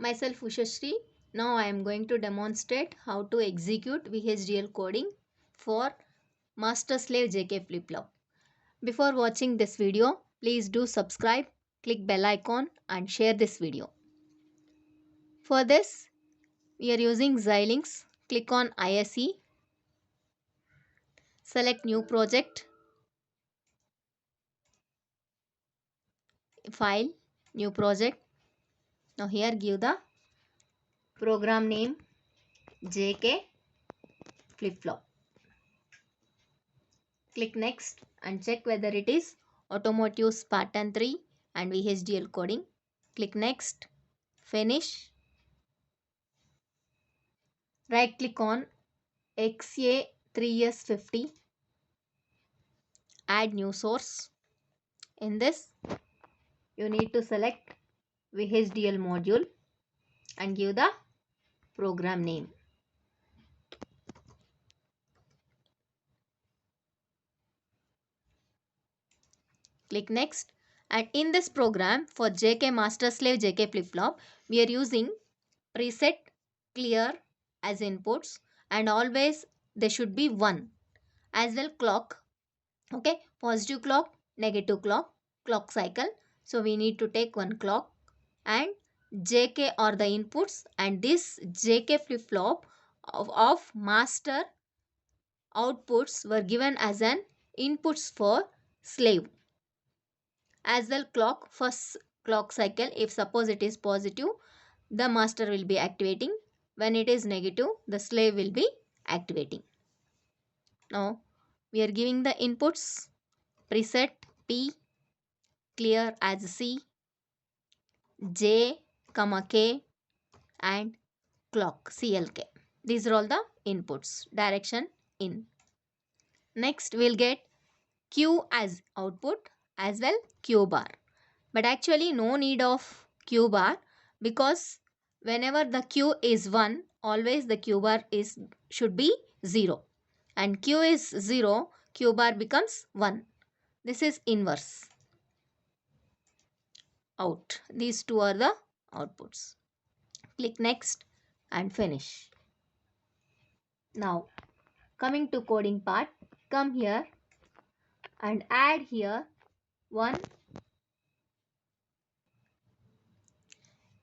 Myself Ushashri. Now I am going to demonstrate how to execute VHDL coding for master slave JK flip flop. Before watching this video, please do subscribe, click bell icon and share this video. For this, we are using Xilinx. Click on ISE, select new project, file, new project. Now here give the program name JK flip flop. Click next and check whether it is automotive Spartan 3 and VHDL coding. Click next, finish. Right click on XA3S50, add new source. In this, you need to select VHDL module and give the program name. Click next, and in this program for JK master slave JK flip flop, we are using preset clear as inputs and always there should be 1 as well clock. Okay, positive clock, negative clock, clock cycle. So we need to take 1 clock and JK are the inputs, and this JK flip flop of master outputs were given as an inputs for slave. As well clock, first clock cycle, if suppose it is positive, the master will be activating. When it is negative, the slave will be activating. Now we are giving the inputs preset P, clear as C, J, K and clock CLK. These are all the inputs. Direction in. Next we'll get Q as output as well Q bar. But actually no need of Q bar, because whenever the Q is 1, always the Q bar should be 0. And Q is 0, Q bar becomes 1. This is inverse. Out. These two are the outputs. Click next and finish. Now coming to coding part, come here and add here one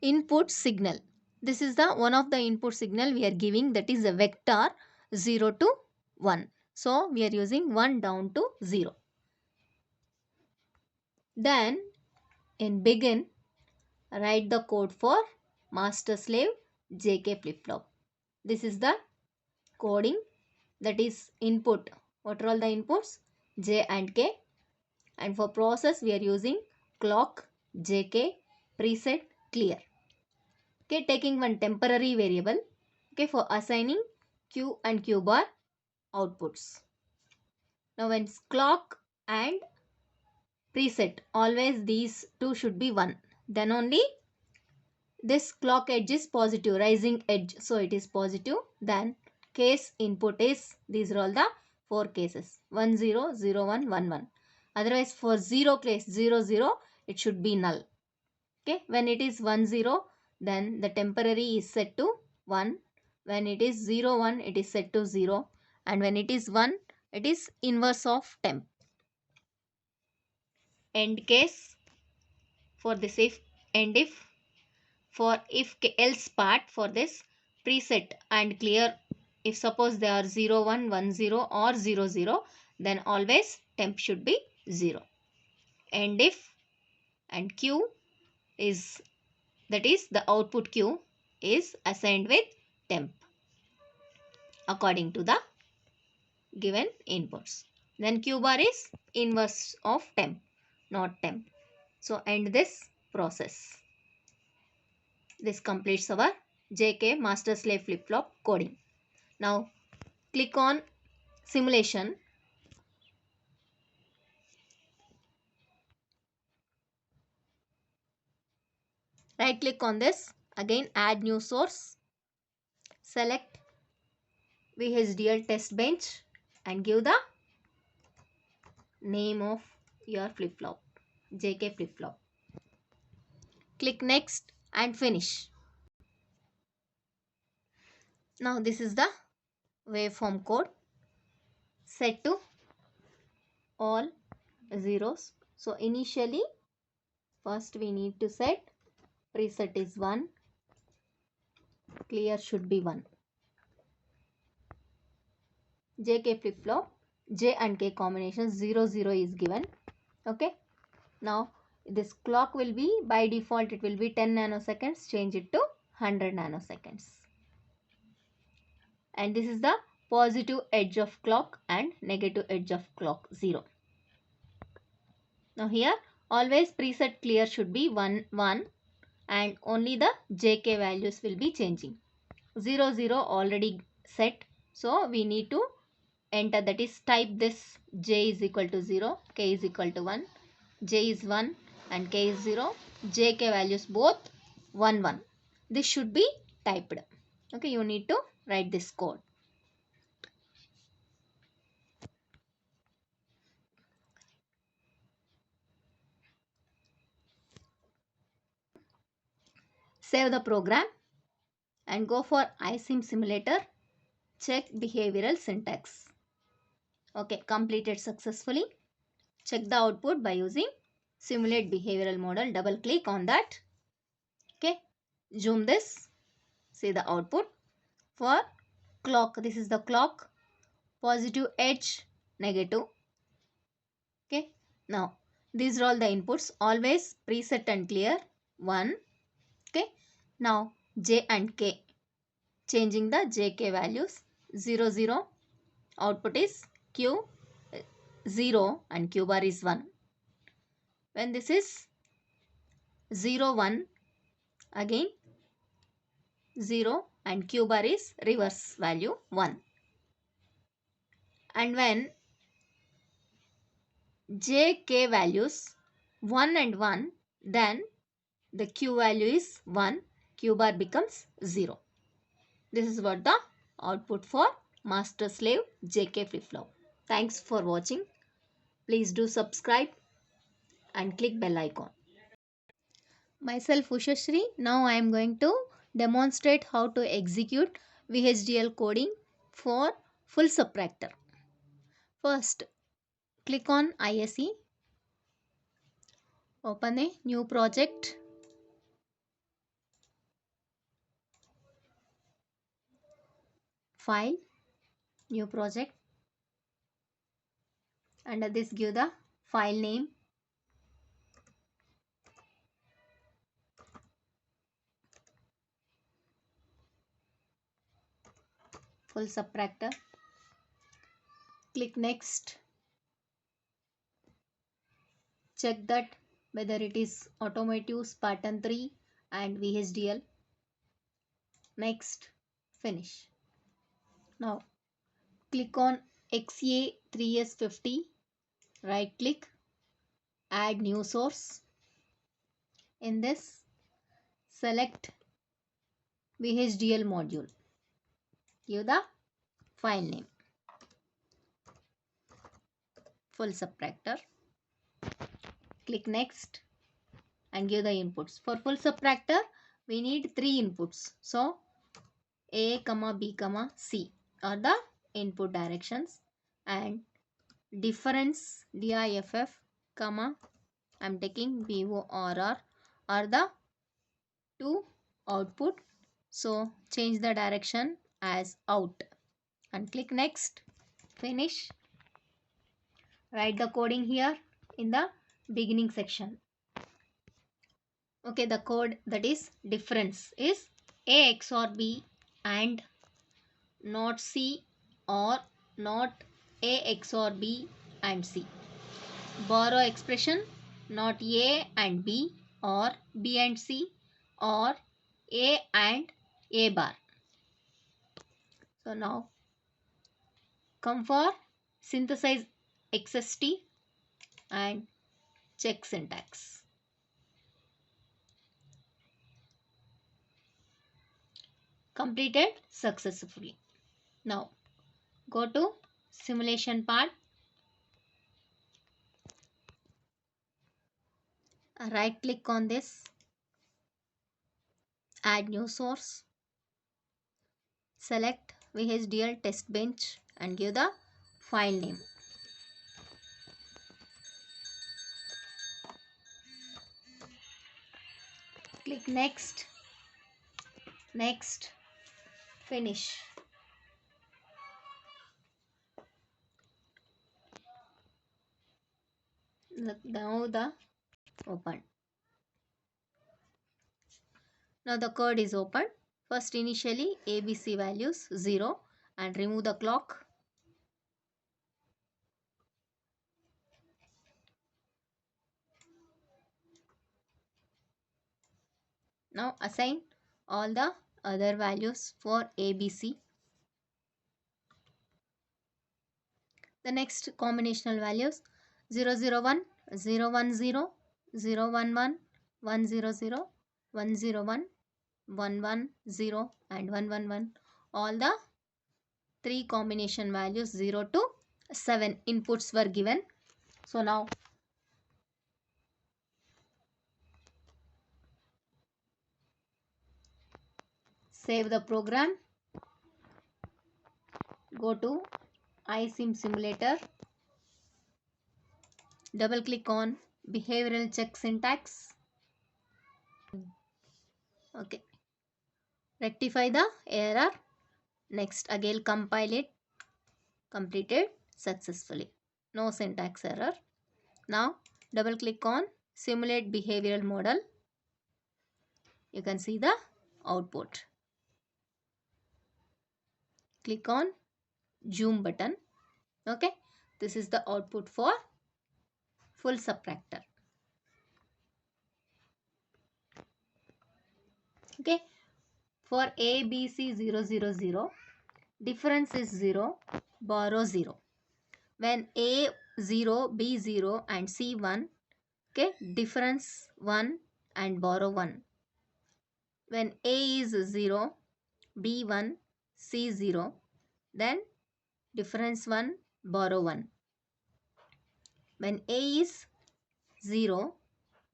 input signal. This is the one of the input signal we are giving, that is a vector 0 to 1. So we are using 1 down to 0. Then in begin, write the code for master slave JK flip flop. This is the coding, that is input. What are all the inputs? J and K. And for process we are using clock, JK, preset, clear. Okay, taking one temporary variable, okay, for assigning Q and Q bar outputs. Now when clock and preset, always these two should be 1. Then only this clock edge is positive, rising edge, so it is positive. Then case input is, these are all the 4 cases, 1 0 0 1 1 1. Otherwise for 0 case 0 0, it should be null. Okay, when it is 1 0, then the temporary is set to 1. When it is 0 1, it is set to 0. And when it is 1, it is inverse of temp. End case for this if, and if. For if else part, for this preset and clear, if suppose they are 0 1 1 0 or 0 0, then always temp should be 0. And if and Q is, that is the output Q is assigned with temp according to the given inputs. Then Q bar is inverse of temp, not temp. So end this process. This completes our JK master slave flip flop coding. Now click on simulation. Right click on this. Again add new source. Select VHDL test bench and give the name of your flip flop, JK flip flop. Click next and finish. Now this is the waveform code set to all zeros. So initially first we need to set preset is 1, clear should be 1. JK flip flop, J and K combination 0 0 is given. Okay. Now this clock will be, by default it will be 10 nanoseconds, change it to 100 nanoseconds. And this is the positive edge of clock and negative edge of clock 0. Now here always preset clear should be 1 1 and only the JK values will be changing. 0 0 already set, so we need to enter, that is type this J is equal to 0, K is equal to 1, J is 1 and K is 0, JK values both 1 1. This should be typed. Okay, you need to write this code. Save the program and go for iSIM simulator. Check behavioral syntax. Okay, completed successfully. Check the output by using simulate behavioral model. Double click on that. Okay, zoom this. See the output. For clock, this is the clock. Positive edge, negative. Okay, now these are all the inputs. Always preset and clear 1. Okay, now J and K. Changing the JK values 0 0. Output is Q 0 and Q bar is 1. When this is 0 1, again 0 and Q bar is reverse value 1. And when JK values 1 and 1, then the Q value is 1, Q bar becomes 0. This is what the output for master slave JK flip flop. Thanks for watching. Please do subscribe and click bell icon. Myself Ushashri. Now I am going to demonstrate how to execute VHDL coding for full subtractor. First, click on ISE, open a new project, file, new project. Under this give the file name, full subtractor. Click next. Check that whether it is automotive, Spartan 3 and VHDL. Next, finish. Now click on XA3S50, right click, add new source. In this, select VHDL module. Give the file name, full subtractor. Click next and give the inputs. For full subtractor, we need 3 inputs. So A, B, C are the input directions, and difference DIFF, I'm taking BORR are the 2 output. So change the direction as out and click next, finish. Write the coding here in the beginning section. Okay, the code, that is difference, is A XOR B and not C or not A XOR B and C. Borrow expression, not A and B or B and C or A and A bar. So now come for synthesize XST and check syntax. Completed successfully. Now go to simulation part. Right click on this, add new source, Select VHDL test bench and give the file name. Click next, next, finish. Now the open. Now the code is open. First initially ABC values 0 and remove the clock. Now assign all the other values for ABC. The next combinational values 001, 010, 011, 100, 101, 110 and 111. All the three combination values 0 to 7 inputs were given. So now save the program. Go to iSIM simulator. Double click on behavioral check syntax. Okay. Rectify the error. Next again compile it. Completed successfully. No syntax error. Now double click on simulate behavioral model. You can see the output. Click on zoom button. Okay. This is the output for full subtractor. Okay. For ABC000, difference is 0, borrow 0. When A0, B0 and C1, okay, difference 1 and borrow 1. When A is 0, B1, C0, then difference 1, borrow 1. When A is 0,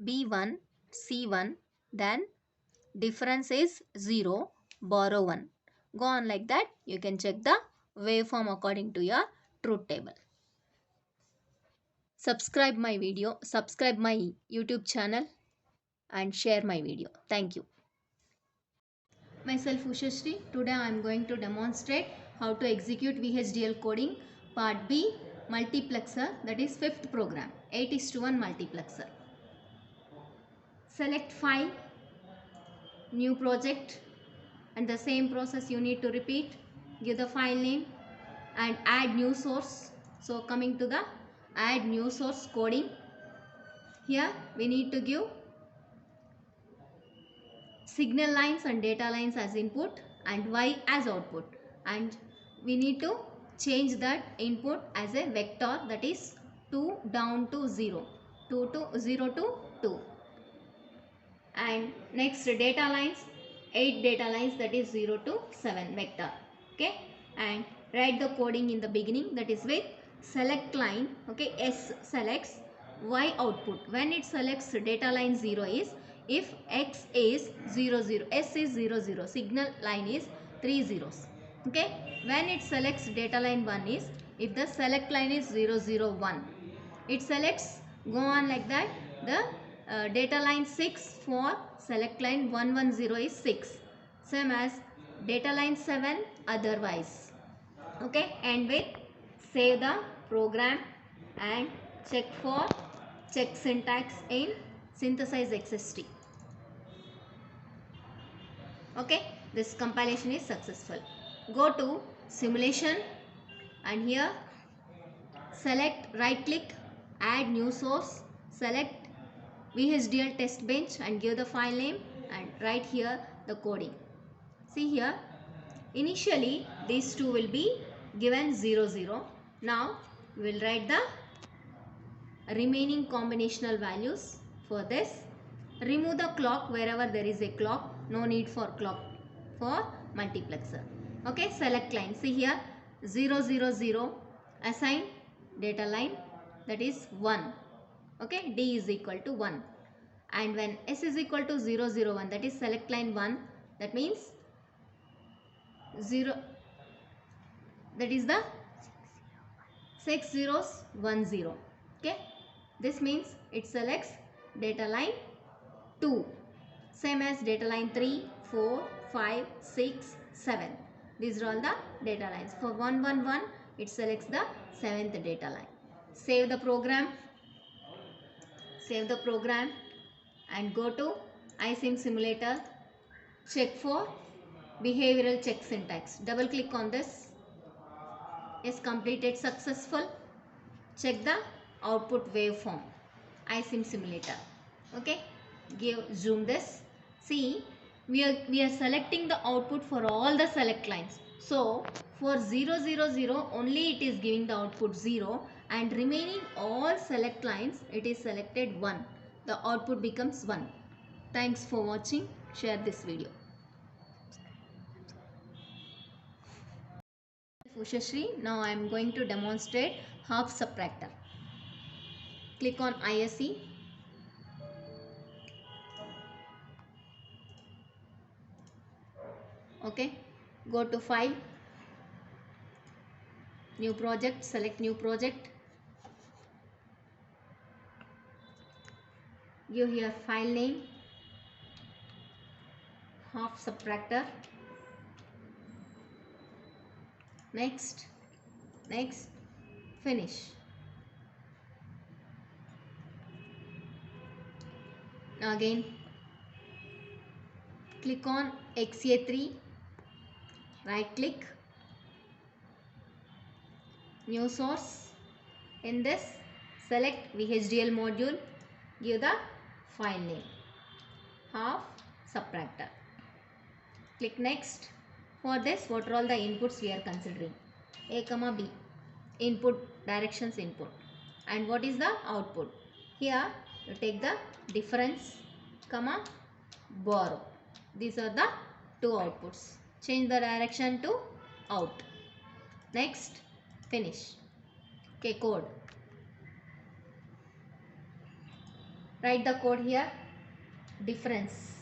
B1, C1, then difference is 0, borrow 1. Go on like that. You can check the waveform according to your truth table. Subscribe my video, subscribe my YouTube channel and share my video. Thank you. Myself Ushashri. Today I am going to demonstrate how to execute VHDL coding part B multiplexer, that is fifth program 8:1 multiplexer. Select file, new project, and the same process you need to repeat. Give the file name and add new source. So coming to the add new source coding, here we need to give signal lines and data lines as input and Y as output, and we need to change that input as a vector, that is 2 down to 0, 2 to 0 to 2, and next data lines 8 data lines, that is 0 to 7 vector. Okay, and write the coding in the beginning, that is with select line. Okay, S selects Y output. When it selects data line 0 is if X is 0 0, S is 0 0, signal line is 3 zeros. Okay, when it selects data line 1 is if the select line is 0 0 1, it selects, go on like that. The data line 6 for select line 110 is 6, same as data line 7 otherwise. Okay, and with save the program and check for check syntax in synthesize XST. Okay, this compilation is successful. Go to simulation and here select, right click, add new source, select VHDL test bench and give the file name and write here the coding. See here, initially these two will be given 0 0. Now we will write the remaining combinational values. For this, remove the clock wherever there is a clock. No need for clock for multiplexer. Okay, select line. See here 0 0 0, assign data line, that is 1. Okay, D is equal to 1. And when S is equal to 0 0 1, that is select line 1, that means 0, that is the 6 zeros 1 0. Okay, this means it selects data line 2, same as data line 3, 4, 5, 6, 7. These are all the data lines. For 111, it selects the 7th data line. Save the program. Save the program and go to iSIM simulator. Check for behavioral check syntax. Double click on this. Yes, completed successful. Check the output waveform. iSIM simulator. Okay, zoom this. See, we are selecting the output for all the select lines. So for 0 0 0 only it is giving the output 0, and remaining all select lines it is selected 1. The output becomes 1. Thanks for watching. Share this video. Ushashri, now I am going to demonstrate half subtractor. Click on ISE. Okay, go to File, New Project, select New Project. Give here file name, half subtractor. Next, next, finish. Now again, click on XA3, right click, new source. In this, select VHDL module, give the file name, half subtractor. Click next. For this, what are all the inputs we are considering? A comma B, input, directions input. And what is the output? Here, you take the difference, comma, borrow. These are the two outputs. Change the direction to out. Next, finish. Okay, code. Write the code here. Difference.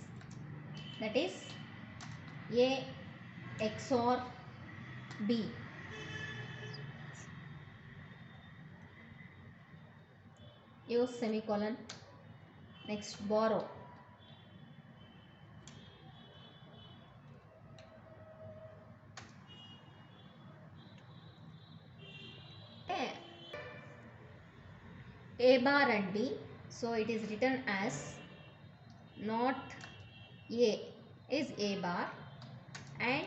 That is A XOR B. Use semicolon. Next, borrow. A bar and B. So it is written as not A is A bar and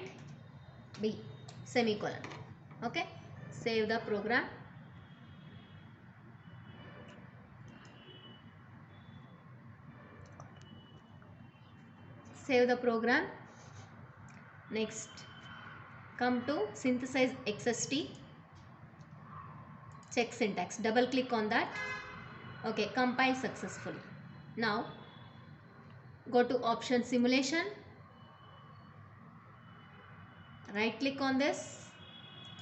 B, semicolon. Okay, save the program. Save the program. Next, come to synthesize XST. Check syntax. Double click on that. Okay, compile successfully. Now, go to option simulation. Right click on this.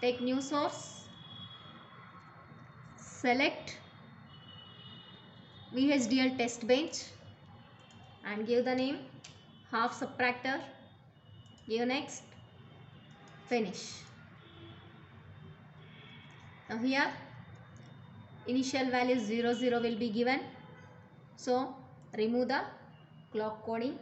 Take new source. Select VHDL test bench and give the name half subtractor. Give next. Finish. Now here initial value 0 0 will be given. So remove the clock coding.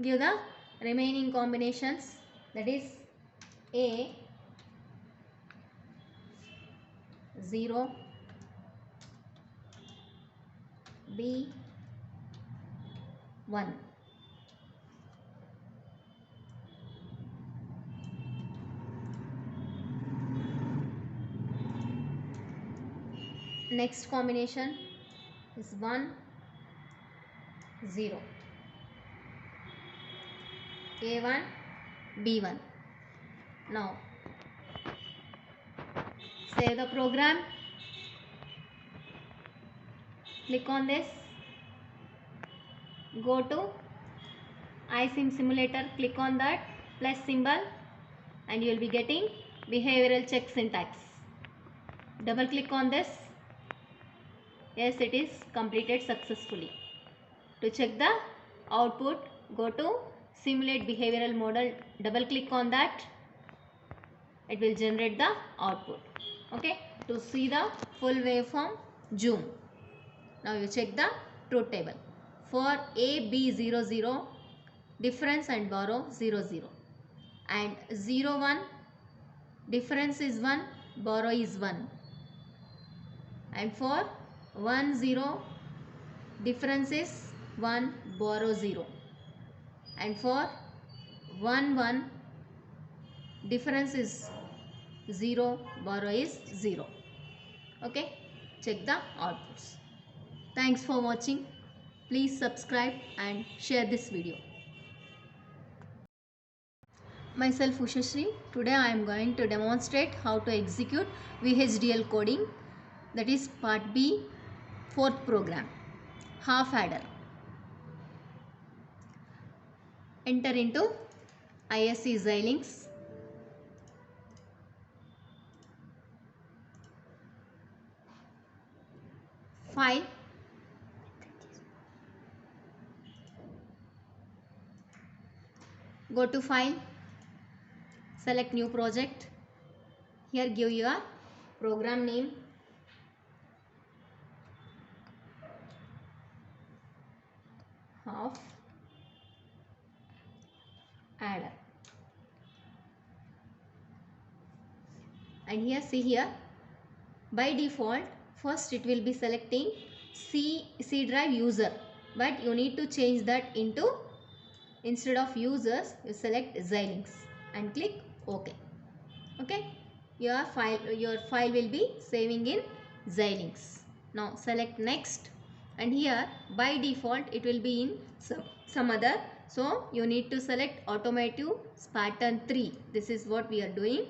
Give the remaining combinations, that is A 0, B 1. Next combination is 1 0. A1 B1. Now save the program. Click on this. Go to iSIM simulator. Click on that plus symbol and you will be getting behavioral check syntax. Double click on this. Yes, it is completed successfully. To check the output, go to simulate behavioral model, double click on that. It will generate the output. Okay, to see the full waveform, zoom. Now you check the truth table. For AB00, difference and borrow 00, and 01, difference is 1, borrow is 1, and for 10, difference is 1, borrow 0, and for 11, difference is 0, borrow is 0. Okay, check the outputs. Thanks for watching. Please subscribe and share this video. Myself Ushashri. Today I am going to demonstrate how to execute VHDL coding, that is part B, fourth program, half adder. Enter into ISC Xilinx. File. Go to file. Select new project. Here give your program name. Half adder. And here see here, by default first it will be selecting C drive user, but you need to change that into, instead of users you select Xilinx and click OK. Okay, your file will be saving in Xilinx. Now select next, and here by default it will be in some other, so you need to select automotive Spartan 3. This is what we are doing,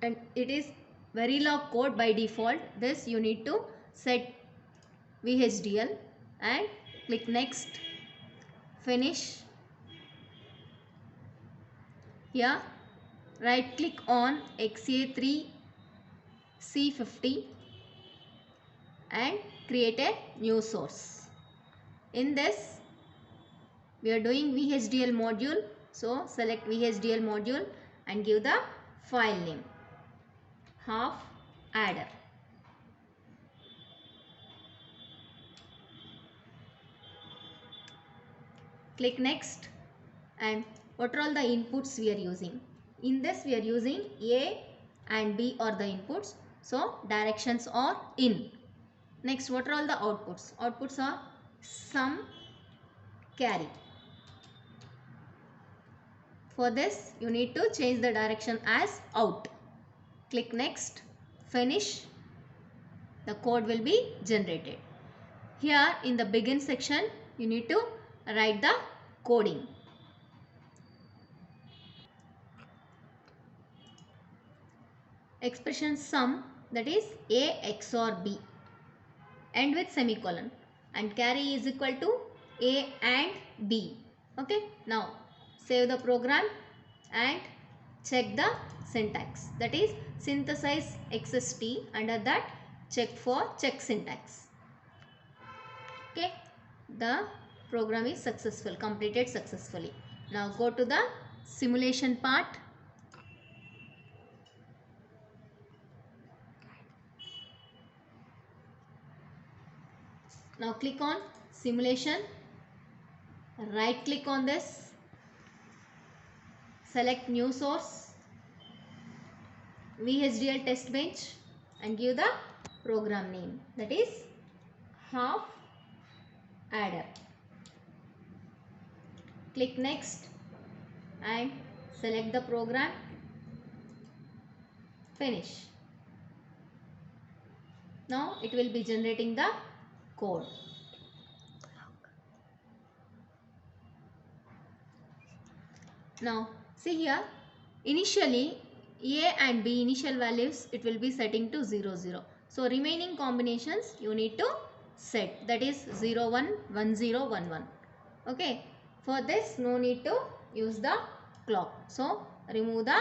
and it is Verilog code by default. This you need to set VHDL and click next, finish. Here right click on XA3 C50 and create a new source. In this we are doing VHDL module, so select VHDL module and give the file name half adder. Click next, and what are all the inputs we are using? In this we are using A and B are the inputs, so directions are in. Next, what are all the outputs? Outputs are sum, carry. For this you need to change the direction as out. Click next, finish. The code will be generated. Here in the begin section you need to write the coding. Expression sum, that is A XOR B, end with semicolon, and carry is equal to A and B. Okay, now save the program and check the syntax, that is synthesize XST, under that check for check syntax. Okay, the program is successful, completed successfully. Now go to the simulation part. Now click on simulation, right click on this, select new source, VHDL test bench, and give the program name, that is half adder. Click next and select the program, finish. Now it will be generating the code. Now see here, initially A and B initial values it will be setting to 0 0. So remaining combinations you need to set, that is 0 1 1 0 1 1. Okay, for this no need to use the clock, so remove the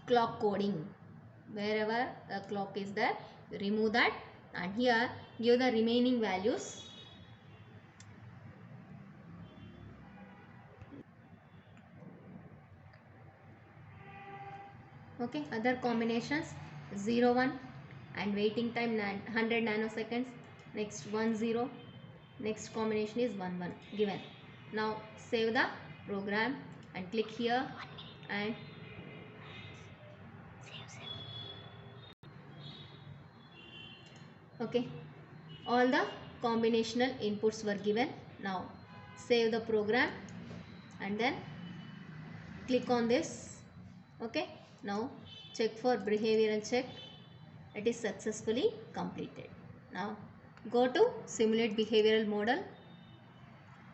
clock coding. Wherever the clock is there, remove that, and here give the remaining values Okay, other combinations 0 1 and waiting time 100 nanoseconds. Next 1 0. Next combination is 1 1 given. Now save the program and click here and okay, all the combinational inputs were given. Now save the program and then click on this. Okay, now check for behavioral check. It is successfully completed. Now go to simulate behavioral model.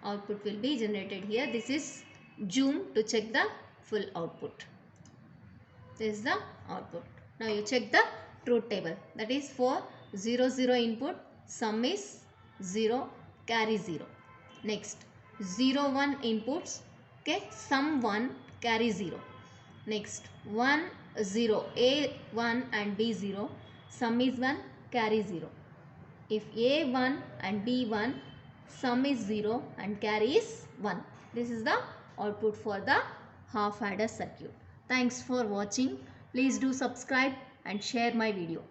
Output will be generated here. This is zoom to check the full output. This is the output. Now you check the truth table. That is for 0 0 input, sum is 0, carry 0. Next 0 1 inputs, okay, sum 1, carry 0. Next 1 0, A1 and B0, sum is 1, carry 0. If A1 and B1, sum is 0 and carry is 1. This is the output for the half adder circuit. Thanks for watching. Please do subscribe and share my video.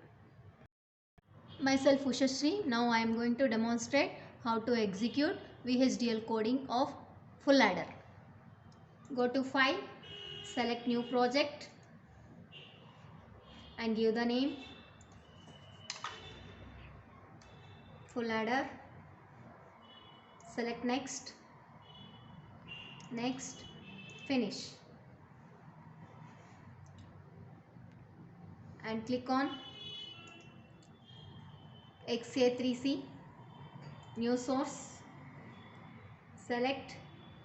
Myself Ushashree. Now I am going to demonstrate how to execute VHDL coding of full adder. Go to File, select New Project and give the name full adder. Select Next, Next, Finish and click on XA3C, New Source. Select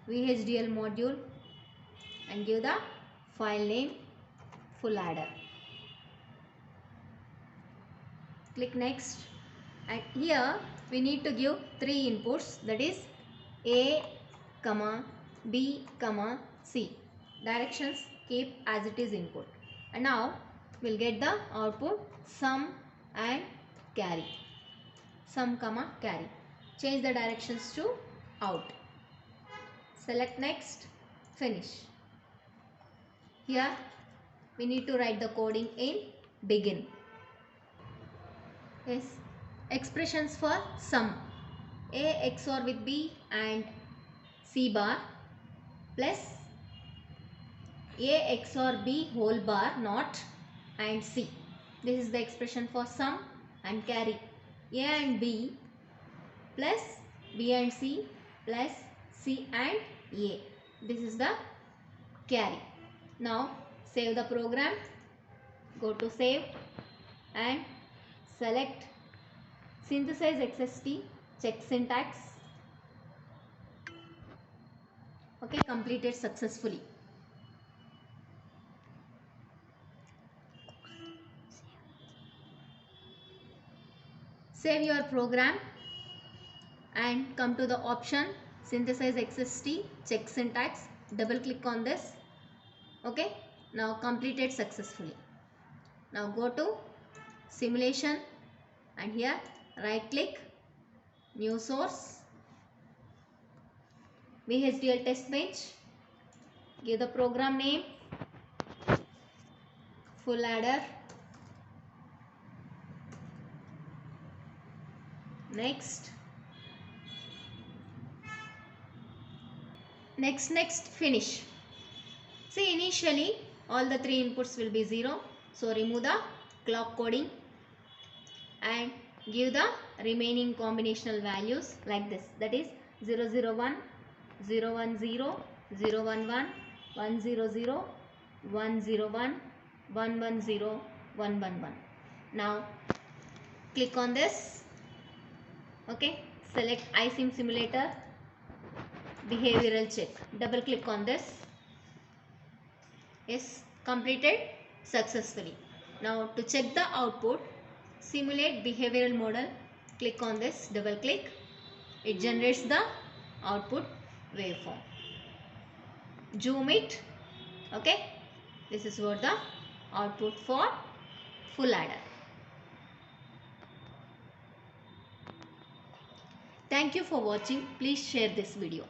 VHDL module and give the file name full adder. Click Next and here we need to give 3 inputs, that is A, B, C. Directions keep as it is input. And now we will get the output sum and carry. Sum, carry. Change the directions to out. Select Next, Finish. Here we need to write the coding in begin. Yes, expressions for sum. A XOR with B and C bar plus A XOR B whole bar not and C. This is the expression for sum. And carry A and B plus B and C plus C and A. This is the carry. Now save the program. Go to save and select synthesize XST, check syntax. Okay, completed successfully. Save your program and come to the option synthesize XST, check syntax. Double click on this. Okay, now completed successfully. Now go to simulation and here right click, new source, VHDL test bench, give the program name full adder. Next, finish. See, initially all the 3 inputs will be 0. So remove the clock coding and give the remaining combinational values like this. That is 001, 010, 011, 100, 101, 110, 111. Now click on this. Okay, select iSIM simulator, behavioral check. Double click on this. Yes, completed successfully. Now to check the output, simulate behavioral model. Click on this, double click. It generates the output waveform. Zoom it. Okay, this is what the output for full adder. Thank you for watching. Please share this video.